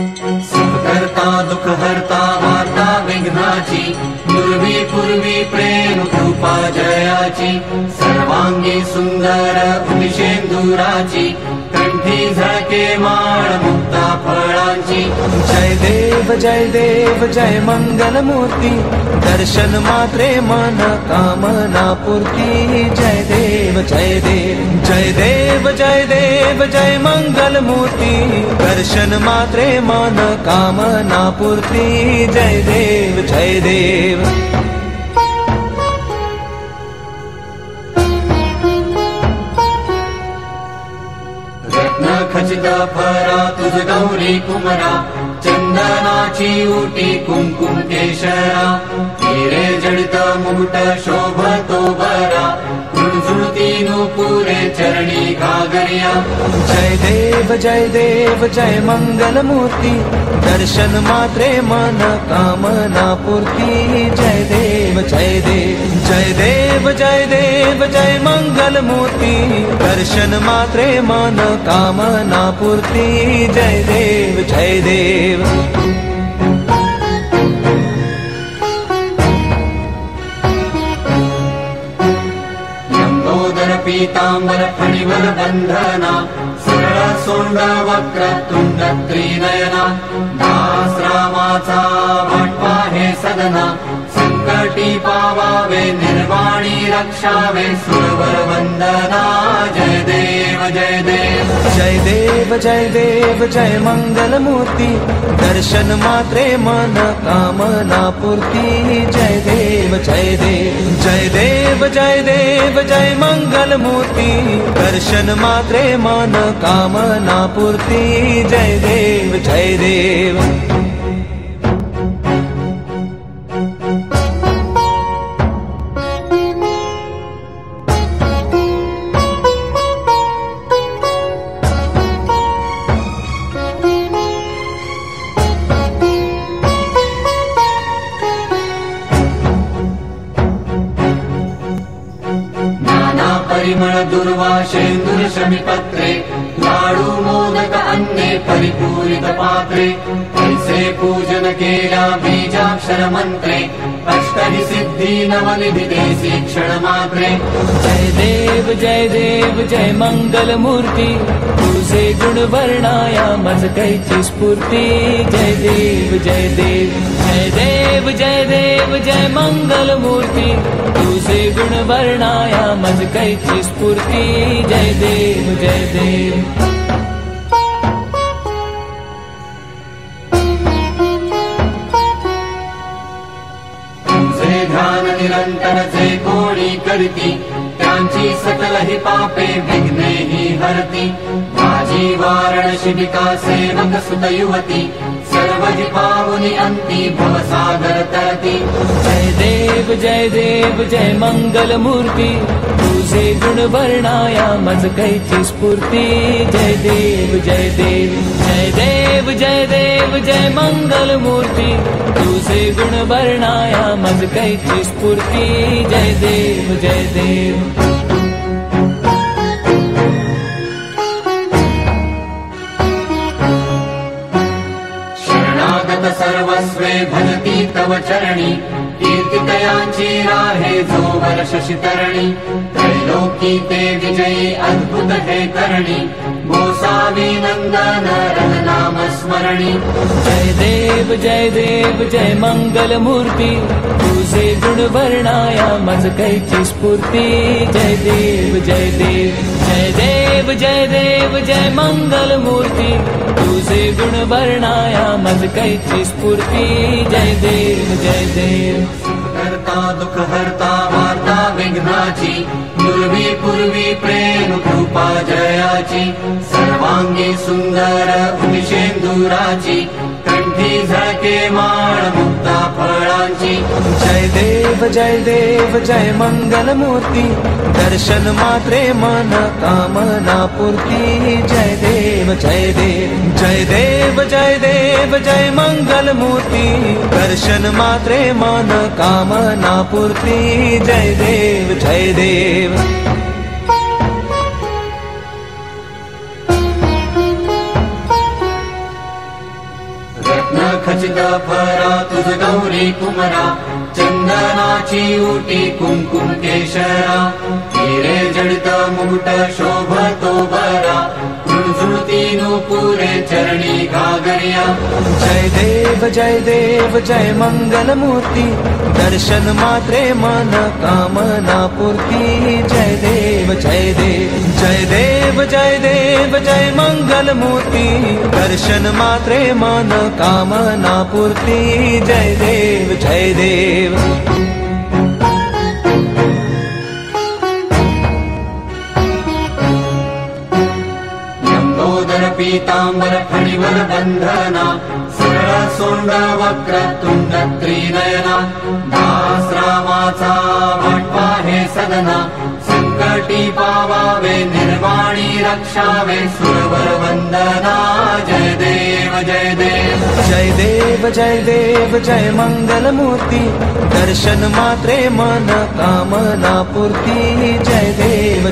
सुखकर्ता दुःखहर्ता वार्ता विघ्नाची, पूर्वी पूर्वी प्रेम कृपा जयाची, सर्वांगी सुंदर उदिशेंदुराची, कंठी झळके माळ मुक्ता फळांची। जय देव जय मंगल मूर्ती, दर्शन मात्रे मन कामना पूर्ती। जय देव जय देव जय मंगल मूर्ती, दर्शन मात्रे मन कामना पूर्ती। जय देव रत्न खचित फरा तुझ गौरी कुमरा, चंदनाची उटी कुंकुम केशरा, हिरे जडित मुकुट शोभतो बरा, झुणझुणती नूपुरे चरणी घागरिया। जय देव जय मंगल मूर्ती, दर्शन मात्रे मन कामना पूर्ती। जय देव जय मंगल मूर्ती, दर्शन मात्रे मन कामना पूर्ती। जय देव लंबोदर पीतांबर फणिवर बंधना, सरळ सोंड वक्र तुंड त्रिनयना, दास रामाचा वाटपा हे सदना, संकटी पावावे निर्वाणी रक्षावे सुरवर वंदना। जय देव जय मंगल मूर्ती, दर्शन मात्रे मन कामना पूर्ती। जय देव जय मंगल मूर्ती, दर्शन मात्रे मन कामना पूर्ती। जय देव परिमळ दुर्वाशेंदुर शमीपत्रे, लाडू मोदक अन्ने परिपूरित पात्रे, ऐसे पूजन केल्या बीजाक्षर मंत्रे, अष्टहि सिद्धी नवनिधि देसी क्षण मात्रे। जय देव जय मंगल मूर्ती, तुझे गुण वर्णाया मज कैची स्फूर्ती। जय देव जय मंगल मूर्ती, तुझे गुण वर्णाया मज कैची स्फूर्ती। जय देव तुझे ध्यान निरंतर जे कोणी करती, त्यांची सकल ही पापे विघ्ने ही हरती। माझी वारण शिबिका सेवक सुत युवती, सर्व जी पावनी अंती भवसागर तरती। जय देव जय मंगल मूर्ती, तुझे गुण वर्णाया मज कैची स्फूर्ती। जय देव जय मंगल मूर्ती, तुझे गुण वर्णाया मज कैची स्फूर्ती। जय देव शरणागत सर्वस्वे भजती तव चरणी, कीर्तितयांची राहे जो वर्ष शितरणी। त्रैलोकी ते विजयी अद्भुत हे करणी, गोसावी नंदन रघुनाम स्मरणी। जय देव जय मंगल मूर्ती, तुझे गुण वर्णाया मज कैची स्फूर्ती। जय देव जय मंगल मूर्ती, तुझे गुण वर्णाया मज कैची स्फूर्ती। जय देव सुखकर्ता दुःखहर्ता वार्ता विघ्नाची, पूर्वी पूर्वी प्रेम कृपा जयाची, सर्वांगी सुंदर उदिशेंदुराची, कंठी झळके माळ मुक्ता फळांची। जय देव जय मंगल मूर्ती, दर्शन मात्रे मन कामना पूर्ती। जय देव जय मंगल मूर्ती, दर्शन मात्रे मन कामना पूर्ती। जय देव खचित फरा तुझ गौरी कुमरा चंदनाची उटी कुंकुम केशरा हिरे जडित मुकुट शोभतो बरा झुळझुळती नूपुरे चरणी घागरिया जय देव जय मंगल मूर्ती दर्शन मात्रे मन कामना पूर्ती जय देव जय देव जय मंगल मूर्ती दर्शन मात्रे मन कामना पूर्ती जय देव पीतांबर फणिवर बंधना सरळ सोंड वक्र तुंड त्रिनयना दास रामाचा वाटपा हे सदना संकटी पावावे निर्वाणी रक्षावे सुरवर वंदना जय देव जय मंगल मूर्ती दर्शन मात्रे मन कामना पूर्ती जय देव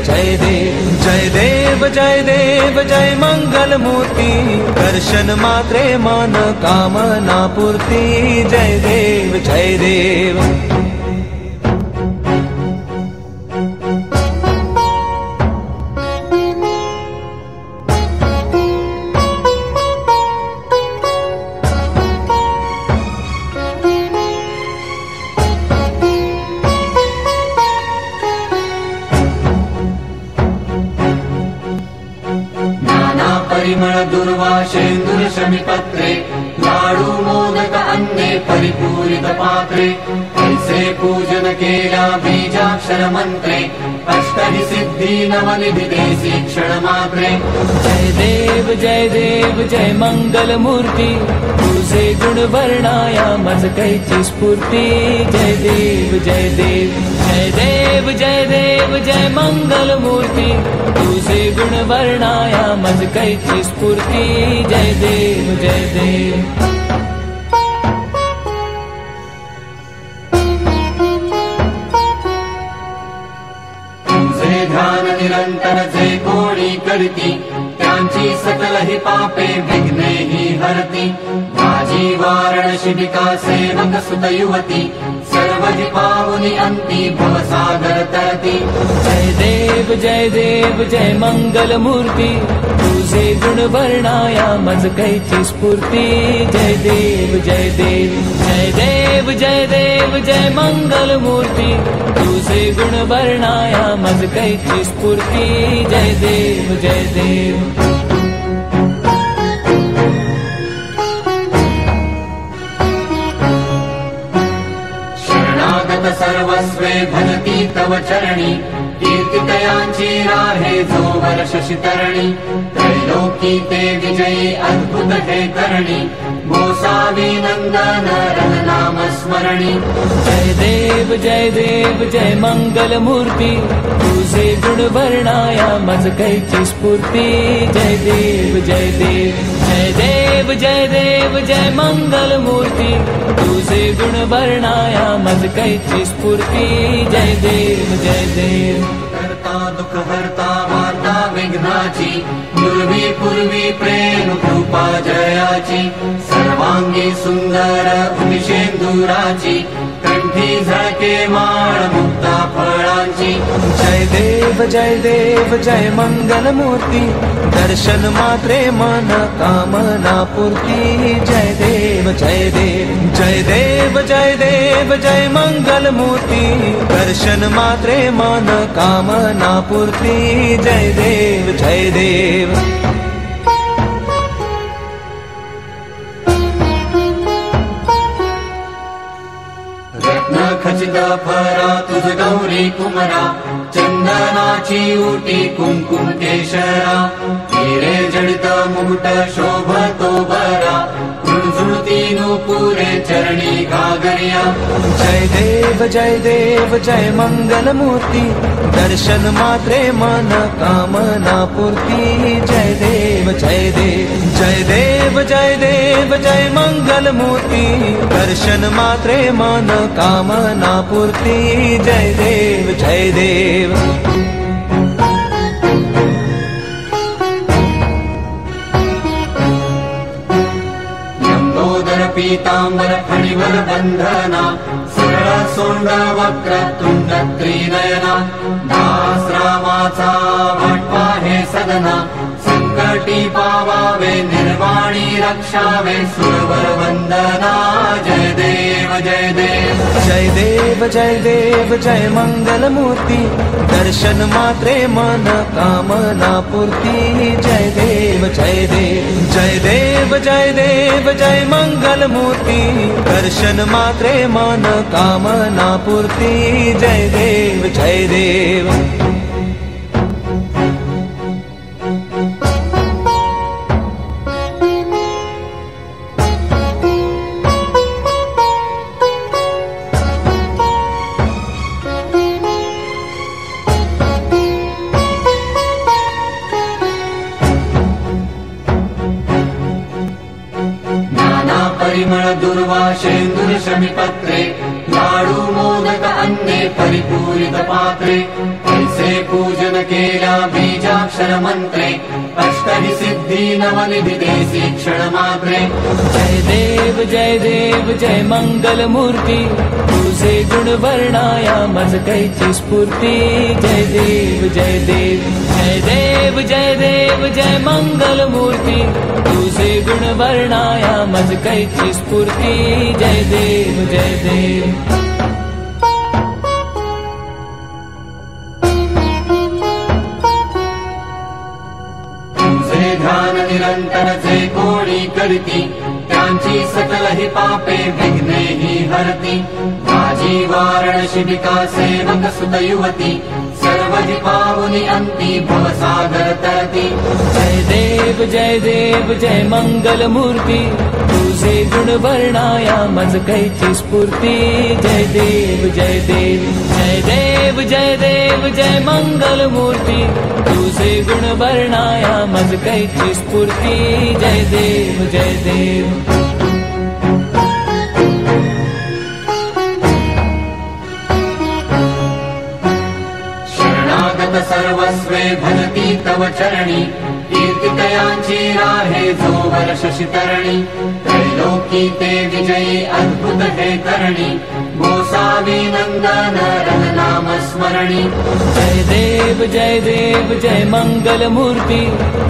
जय मंगल मूर्ती दर्शन मात्रे मन कामना पूर्ती जय देव परिमळ दुर्वाशेंदुर शमीपत्रे लाडू मोदक अन्ने परिपूरित पात्रे ऐसे पूजन केल्या बीजाक्षर मंत्रे अष्टहि सिद्धी नवनिधि देसी क्षण मात्रे जय देव जय मंगल मूर्ती तुझे गुण वर्णाया मज कैची स्फूर्ती जय देव जय मंगल मूर्ती तुझे गुण वर्णाया मज कैची स्फूर्ती जय देव तुझे ध्यान निरंतर जे कोणी करती त्यांची सकल ही पापे विघ्ने ही हरती माझी वारण शिबिका सेवक सुत युवती सर्व ही पावनी अंती भवसागर तरती जय देव जय मंगल मूर्ती तुझे गुण वर्णाया मज कैची स्फूर्ती जय देव जय मंगल मूर्ती तुझे गुण वर्णाया मज कैची स्फूर्ती जय देव शरणागत सर्वस्वे भजती तव चरणी कीर्तितयांची राहे जो वर्ष शितरणी त्रैलोकी ते विजयी अद्भुत हे करणी गोसावी नंदन रघुनाम स्मरणी जय देव जय मंगल मूर्ती तुझे गुण वर्णाया मज कैची स्फूर्ती जय देव जय मंगल मूर्ती तुझे गुण वर्णाया मज कैची स्फूर्ती जय देव करता दुख हरता वार्ता विघ्नाची पूर्वी पूर्वी प्रेम कृपा जयाची सर्वांगी सुंदर उदिशेंदुराची कंठी झळके माळ मुक्ता फळांची जय देव जय मंगल मूर्ती दर्शन मात्रे मन कामना पूर्ती जय देव जय मंगल मूर्ती दर्शन मात्रे मन कामना पूर्ती जय देव रत्न खचित फरा तुझ गौरी कुमरा चंदनाची उटी कुंकुम केशरा हिरे जडित मुकुट शोभतो बरा झुळझुळती नूपुरे चरणी घागरिया जय देव जय मंगल मूर्ती दर्शन मात्रे मन कामना पूर्ती जय देव जय मंगल मूर्ती दर्शन मात्रे मन कामना पूर्ती जय देव पीतांबर फणिवर बंधना सरळ सोंड वक्र तुंड त्रिनयना दास रामाचा वाटपा हे सदना संकटी पावावे निर्वाणी रक्षावे सुरवर वंदना जय देव जय देव जय देव जय देव जय मंगल मूर्ती दर्शन मात्रे मन कामना पूर्ती जय देव जय देव जय देव जय देव जय मंगल मूर्ती दर्शन मात्रे मन कामना पूर्ती जय देव जय देव परिमळ दुर्वाशेंदुर शमीपत्रे लाडू मोदक अन्ने परिपूरित पात्रे ऐसे पूजन केल्या बीजाक्षर मंत्रे अष्टहि सिद्धी नवनिधि देसी क्षण मात्रे जय देव जय मंगल मूर्ती तुझे गुण वर्णाया मज कैची स्फूर्ती जय देव जय देव जय देव जय देव जय मंगल मूर्ती तुझे गुण वर्णाया मज कैची स्फूर्ती जय देव जय देव ध्यान निरंतर जे कोणी करीती त्यांची सकल ही पापे विघ्ने ही हरती माझी वारण शिबिका सेवक सुत युवती सर्व ही पावनी अंती भवसागर तरती जय देव जय मंगल मूर्ती तुझे गुण वर्णाया मज कैची स्फूर्ती जय देव जय देव जय देव जय देव जय मंगल मूर्ती तुझे गुण वर्णाया मज कैची स्फूर्ती जय देव जय देव सर्वस्वे भजती तव चरणी कीर्तितयांची राहे जो वर्ष शितरणी त्रैलोकी ते विजयी अद्भुत हे करणी गोसावी नंदन रघुनाम स्मरणी जय देव जय मंगल मूर्ती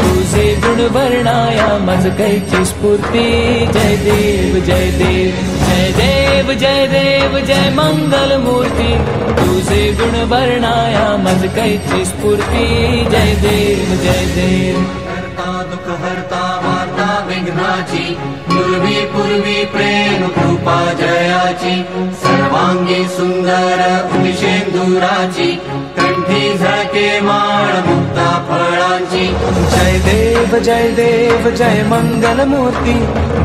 तुझे गुण वर्णाया मज कैची स्फूर्ती जय देव जय देव जय देव जय देव जय मंगल मूर्ती तुझे गुण वर्णाया मज कैची स्फूर्ती जय देव जय देव हरता दुख हरता वार्ता विघ्नाची पूर्वी पूर्वी प्रेम कृपा जयाची सर्वांगी सुंदर उदिशेंदुराची कंठी झळके माळ मुक्ता फळांची जय देव जय मंगल मूर्ती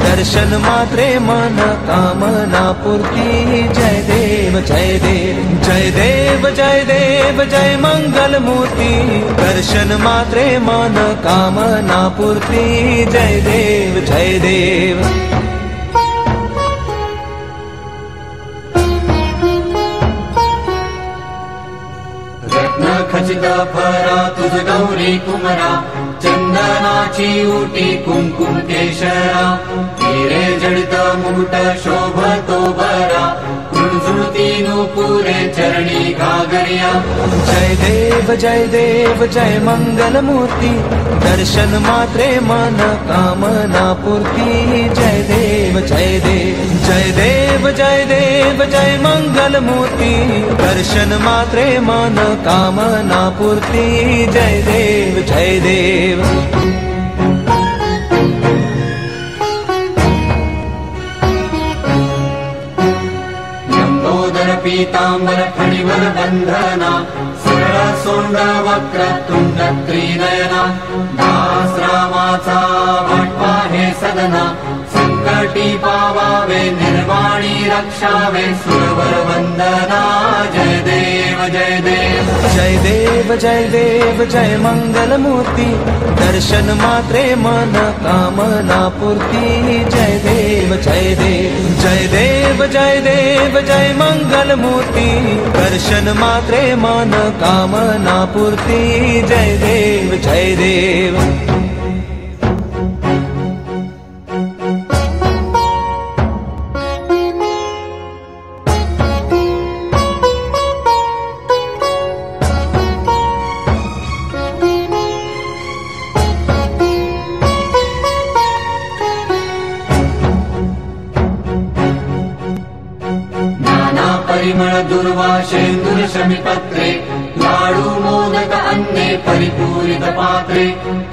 दर्शन मात्रे मन कामना पूर्ती जय देव जय देव जय देव जय देव जय मंगल मूर्ती दर्शन मात्रे मन कामना पूर्ती जय देव जय देव खचित फरा तुझ गौरी कुमरा चंदनाची उटी कुंकुम केशरा हिरे जडित मुकुट शोभतो बरा झुळझुळती नूपुरे चरणी घागरिया जय देव जय मंगल मूर्ती दर्शन मात्रे मन कामना पूर्ती जय देव जय देव जय देव जय देव जय मंगल मूर्ती दर्शन मात्रे मन कामना पूर्ती जय देव जय देव पीतांबर फणिवर बंधना सरळ सोंड वक्र तुंड त्रिनयना दास रामाचा वाटपा हे सदना संकटी पावावे निर्वाणी रक्षावे सुरवर वंदना जय देव जय देव जय देव जय देव जय मंगल मूर्ती दर्शन मात्रे मन कामना पूर्ती जय देव जय देव जय देव जय देव जय मंगल मूर्ती दर्शन मात्रे मन कामना पूर्ती जय देव जय देव परिमळ दुर्वाशेन्दुर शमिपत्रे लाडू मोदक अन्ने परिपूरित पात्रे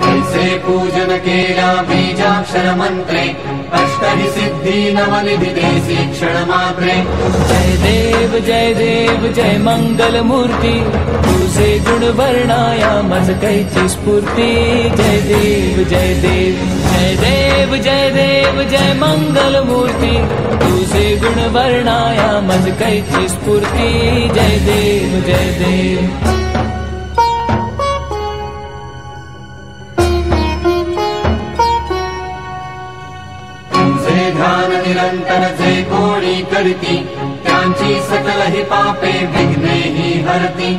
ऐसे पूजन केला बीजाक्षर मंत्रे अष्टहि सिद्धी नवनिधि देसी क्षण मात्रे जय देव जय मंगल मूर्ती तुझे गुण वर्णाया मज कैची स्फूर्ती जय देव जय देव जय देव जय देव जय मंगल मूर्ती तुझे गुण वर्णाया मज कैची स्फूर्ती जय देव जय देव ध्यान निरंतर जे कोणी करती त्यांची सकल ही पापे विघ्ने ही हरती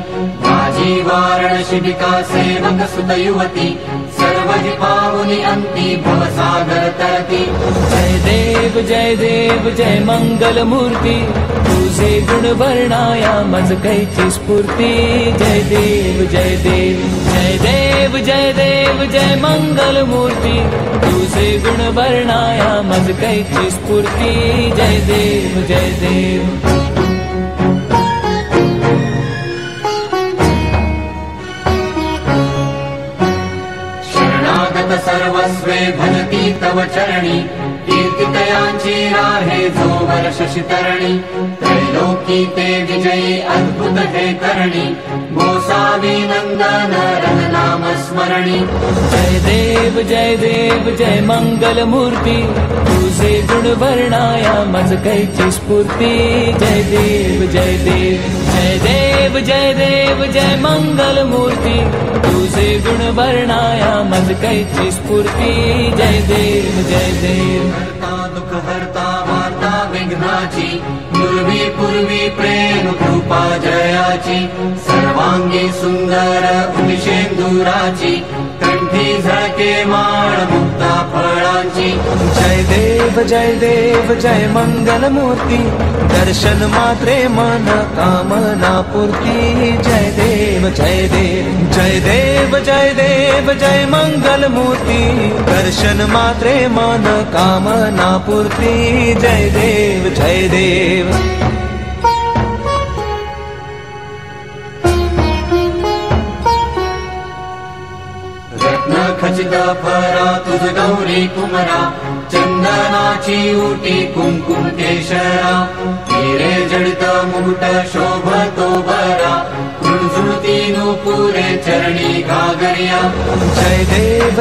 माझी वारण शिबिका सेवक सुत युवती सर्व ही पावनी अंती भवसागर तरती जय देव जय मंगल मूर्ती तुझे गुण वर्णाया मज कैची स्फूर्ती जय देव जय देव जय देव जय देव जय मंगल मूर्ती तुझे गुण वर्णाया मज कैची स्फूर्ती जय देव जय देव सर्वस्वे भजती तव चरणी कीर्तितयांची राहे जो वर्ष शितरणी त्रैलोकी ते विजयी अद्भुत हे करणी गोसावी नंदन रघुनाम स्मरणी जय देव जय मंगल मूर्ती तुझे गुण वर्णाया मज कैची स्फूर्ती जय देव जय देव जय देव जय देव जय मंगल मूर्ती तुझे गुण वर्णाया मज कैची स्फूर्ती जय देव जय देव हरता दुख हरता वार्ता विघ्नाची पूर्वी पूर्वी प्रेम कृपा जयाची सर्वांगी सुंदर उदिशेंदुराची कंठी झळके माळ मुक्ता फळांची जय देव जय मंगल मूर्ती दर्शन मात्रे मन कामना पूर्ती जय देव जय देव जय देव जय देव जय मंगल मूर्ती दर्शन मात्रे मन कामना पूर्ती जय देव जय देव खचित फरा तुझ गौरी कुमरा चंदनाची उटी कुंकुम केशरा हिरे जडित मुकुट शोभतो बरा झुळझुळती नूपुरे चरणी घागरिया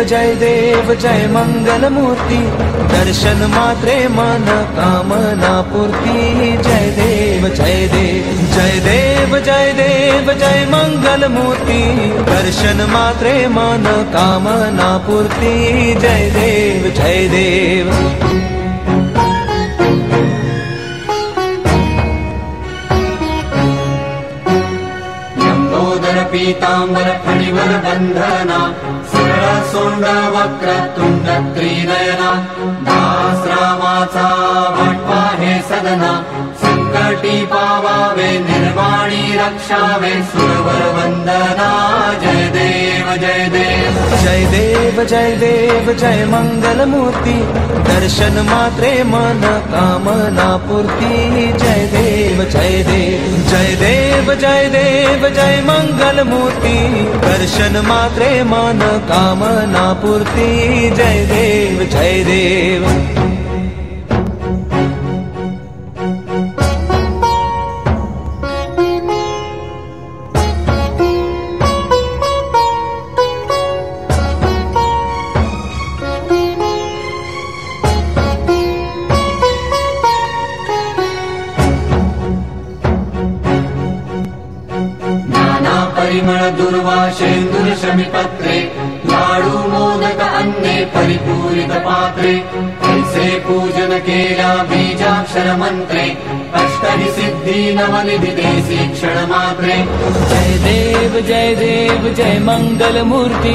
जय देव जय मंगल मूर्ती दर्शन मात्रे मन कामना पूर्ती जय देव जय देव जय देव जय देव जय मंगल मूर्ती दर्शन मात्रे मन कामना पूर्ती जय देव जय देव पीतांबर फणिवर बंधना सरळ सोंड वक्र तुंड त्रिनयना दास रामाचा वाटपा हे सदना संकटी पावावे निर्वाणी रक्षावे सुरवर वंदना जय देव जय देव जय देव जय देव जय मंगल मूर्ती दर्शन मात्रे मन कामना पूर्ती जय देव जय देव जय देव जय देव जय मंगल मूर्ती दर्शन मात्रे मन कामना पूर्ती जय देव जय देव परिमळ दुर्वाशेन्दुर शमिपत्रे लाडू मोदक अन्ने परिपूरित पात्रे ऐसे पूजन केला बीजाक्षर मंत्रे अष्टहि सिद्धी नवनिधि देसी क्षण मात्रे जय देव जय मंगल मूर्ती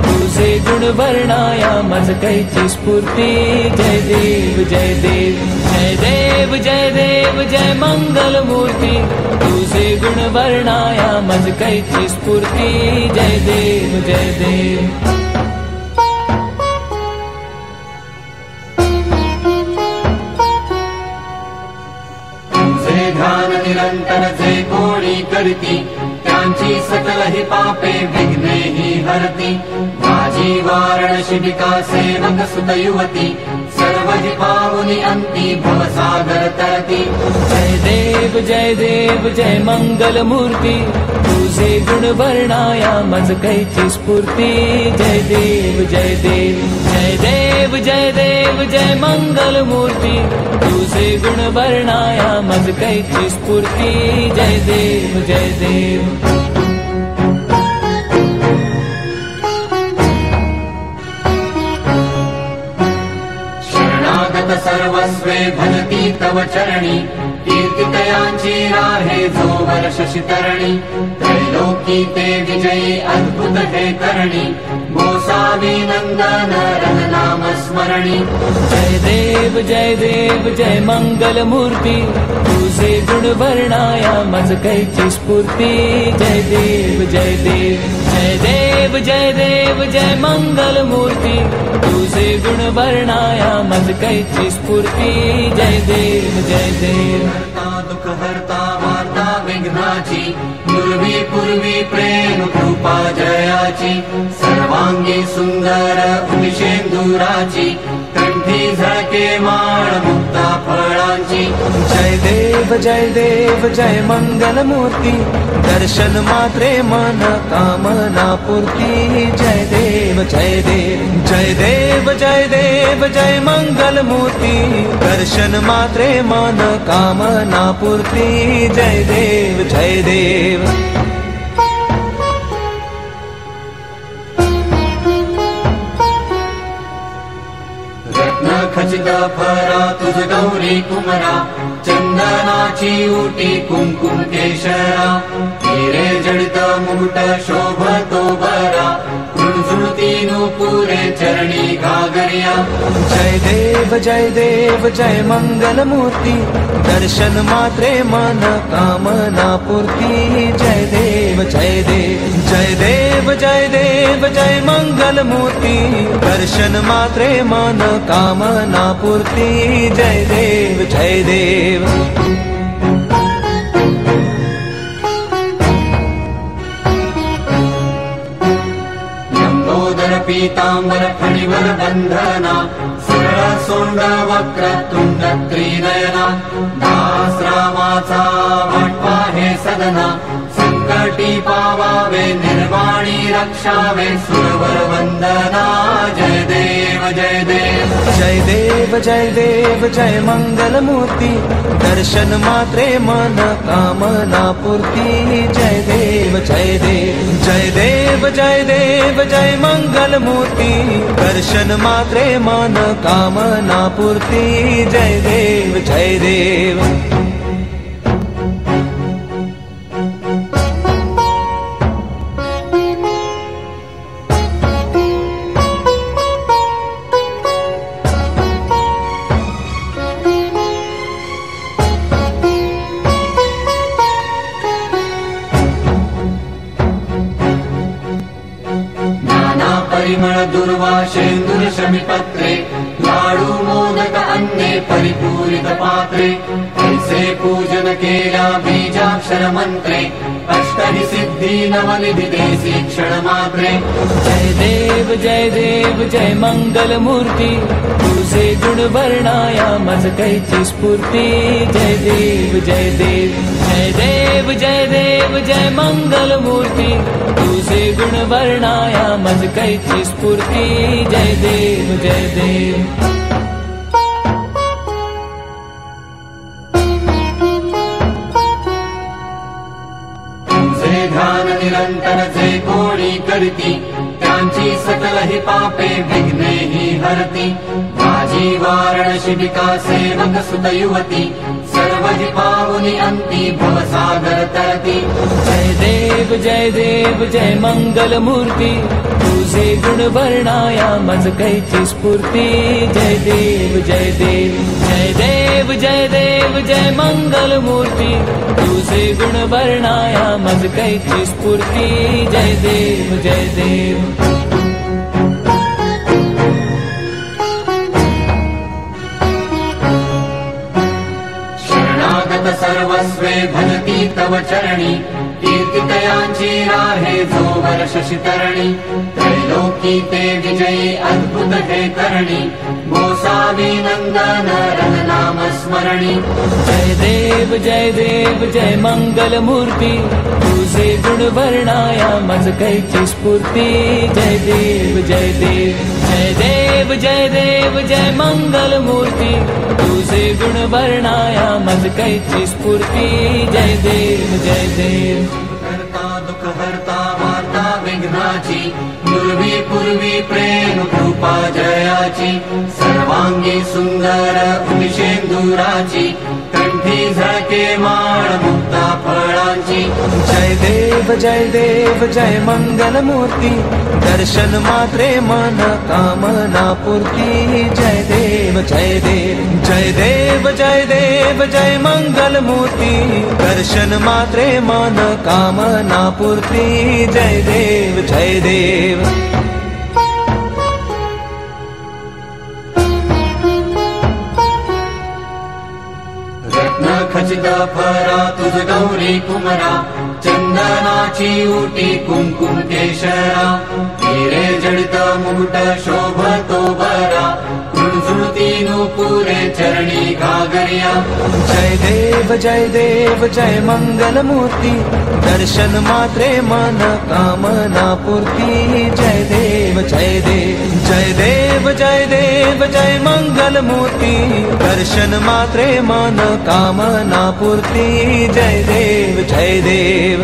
तुझे गुण वर्णाया मज कैची स्फूर्ती जय देव जय देव जय देव जय देव जय मंगल मूर्ती तुझे गुण वर्णाया मज कैची स्फूर्ती जय देव जय देव ध्यान निरंतर जे कोणी करती त्यांची सकल ही पापे विघ्ने ही हरती माझी वारण शिबिका सेवक सुत युवती सर्व ही पावनी अंती भवसागर तरती जय देव जय मंगल मूर्ती तुझे गुण वर्णाया मज कैची स्फूर्ती जय देव जय देव जय देव जय देव जय मंगल मूर्ती तुझे गुण वर्णाया मज कैची स्फूर्ती जय देव जय देव सर्वस्वे भजती तव चरणी कीर्तितयांची राहे जो वर्ष शितरणी त्रैलोकी ते विजयी अद्भुत हे करणी गोसावी नंदन रघुनाम स्मरणी जय देव जय मंगल मूर्ती तुझे गुण वर्णाया मज कैची स्फूर्ती जय देव जय देव जय देव जय देव जय मंगल मूर्ती तुझे गुण वर्णाया मज कैची स्फूर्ती जय देव जय देव दुख हरता वार्ता विघ्नाची पूर्वी पूर्वी प्रेम कृपा जयाची सर्वांगी सुंदर उदिशेंदुराची कंठी झळके माळ मुक्ता फळांची जय देव जय मंगल मूर्ती दर्शन मात्रे मन कामना पूर्ती जय देव जय देव जय देव जय देव जय मंगल मूर्ती दर्शन मात्रे मन कामना पूर्ती जय देव जय देव खचित फरा तुझ गौरी कुमरा चंदनाची उटी कुंकुम केशरा हिरे जडित मुकुट शोभतो बरा झुळझुळती नुपुरे चरणी घागरिया जय देव जय मंगल मूर्ती दर्शन मात्रे मन कामना पूर्ती जय देव जय देव जय देव जय देव जय मंगल मूर्ती दर्शन मात्रे मन कामना पूर्ती जय देव जय देव पीतांबर फणीवर बंधना सरळ सोंड वक्र तुंड त्रिनयना दास रामाचा वाटपा हे सदना संकटी पावावे निर्वाणी रक्षावे सुरवर वंदना जय देव जय देव जय देव जय देव जय मंगल मूर्ती दर्शन मात्रे मन कामना पूर्ती जय देव जय देव जय देव जय देव जय मंगल मूर्ती दर्शन मात्रे मन कामना पूर्ती जय देव जय देव परिमळ दुर्वाशेंदुर शमीपत्रे लाडू मोदक अन्ने परिपूरित पात्रे ऐसे पूजन केल्या बीजाक्षर मंत्रे अष्टहि सिद्धी नवनिधि देसी क्षण मात्रे जय देव जय मंगल मूर्ती तुझे गुण वर्णाया मज कैची स्फूर्ती जय देव जय देव जय देव जय देव जय मंगल मूर्ती तुझे गुण वर्णाया मज कैची स्फूर्ती जय देव जय देव ध्यान निरंतर जे कोणी करती त्यांची सकल ही पापे विघ्ने ही हरती माझी वारण शिबिका सेवक सुत युवती सर्व ही पावनी अंती भवसागर तरती जय देव जय मंगल मूर्ती तुझे गुण वर्णाया मज कैची स्फूर्ती जय देव जय देव जय देव जय देव जय मंगल मूर्ती तुझे गुण वर्णाया मज कैची स्फूर्ती जय देव जय देव सर्वस्वे भजती तव चरणी कीर्तितयांची राहे जो वर्ष शितरणी त्रैलोकी ते विजयी अद्भुत हे करणी गोसावी नंदन रघुनाम स्मरणी जय देव जय मंगल मूर्ती तुझे गुण वर्णाया मज कैची स्फूर्ती जय देव जय देव जय देव जय देव जय मंगल मूर्ती तुझे गुण वर्णाया मज कैची स्फूर्ती जय देव जय देव करता दुख हरता वार्ता विघ्नाची पूर्वी पूर्वी प्रेम कृपा जयाची सर्वांगी सुंदर उदिशेंदुराची कंठी झळके माळ मुक्ता फळांची जय देव जय मंगल मूर्ती दर्शन मात्रे मन कामना पूर्ती जय देव जय देव जय देव जय देव जय मंगल मूर्ती दर्शन मात्रे मन कामना पूर्ती जय देव जय देव खचित फरा तुझ गौरी कुमरा चंदनाची उटी कुंकुम केशरा हिरे जडित मुकुट शोभतो बरा झुळझुळती नुपुरे चरणी घागरिया जय देव जय मंगल मूर्ती दर्शन मात्रे मन कामना पूर्ती जय देव जय देव जय देव जय देव जय मंगल मूर्ती दर्शन मात्रे मन कामना पूर्ती जय देव जय देव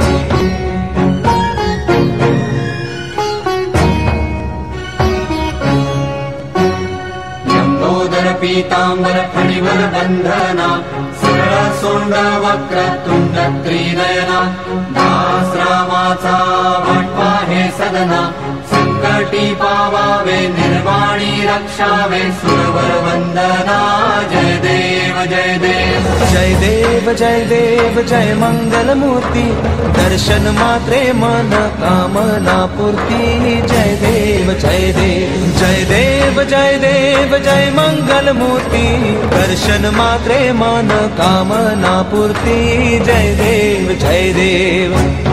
पीतांबर फणिवर बंधना सरळ सोंड वक्र तुंड त्रिनयना दास रामाचा वाटपा हे सदना संकटी पावावे निर्वाणी रक्षावे सुरवर वंदना जय देव जय देव जय देव जय देव जय मंगल मूर्ती दर्शन मात्रे मन कामना पूर्ती जय देव जय देव जय देव जय देव जय मंगल मूर्ती दर्शन मात्रे मन कामना पूर्ती जय देव जय देव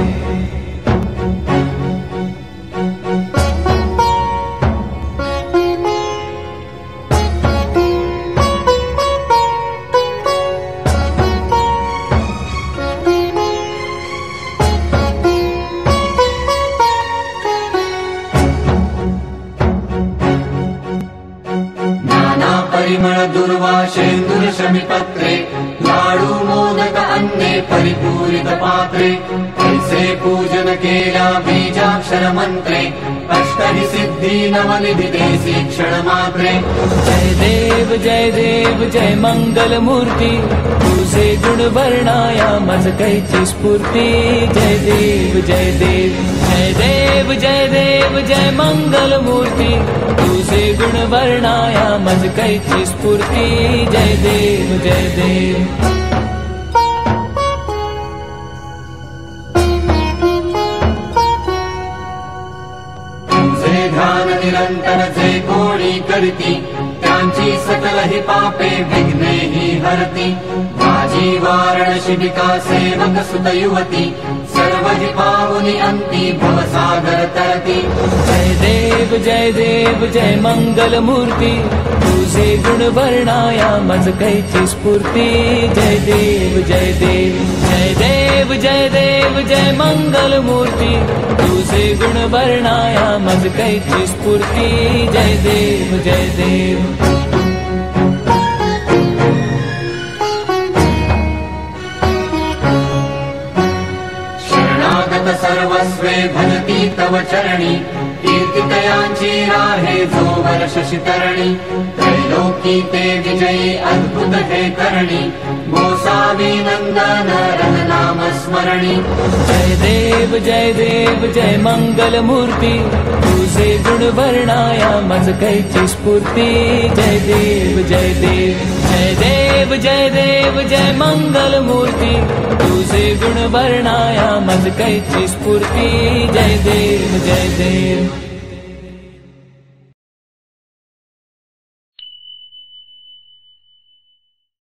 परिमळ दुर्वाशेंदुर शमीपत्रे लाडू मोदक अन्ने परिपूरित पात्रे ऐसे पूजन केल्या बीजाक्षर मंत्रे अष्टहि सिद्धी नवनिधि देसी क्षण मात्रे जय देव जय मंगल मूर्ती तुझे गुण वर्णाया मज कैची स्फूर्ती जय देव जय देव जय देव जय देव जय मंगल मूर्ती तुझे गुण वर्णाया मज कैची स्फूर्ती जय देव जय देव ध्यान निरंतर जे कोणी करती त्यांची सकल ही पापे विघ्ने ही हरती माझी वारण शिबिका सेवक सुत युवती सर्व ही पावनी अंती भवसागर तरती जय देव जय मंगल मूर्ती तुझे गुण वर्णाया मज कैची स्फूर्ती जय देव जय देव जय देव जय देव जय मंगल मूर्ती तुझे गुण वर्णाया मज कैची स्फूर्ती जय देव जय देव सर्वस्वे भजती तव चरणी कीर्तितयांची राहे जो वर्ष शितरणी त्रैलोकी ते विजयी अद्भुत हे करणी गोसावी नंदन रघुनाम स्मरणी जय देव जय मंगल मूर्ती तुझे गुण वर्णाया मज कैची स्फूर्ती जय देव जय देव जय देव जय देव जय मंगल मूर्ती तुझे गुण वर्णाया मज कैची स्फूर्ती जय देव जय देव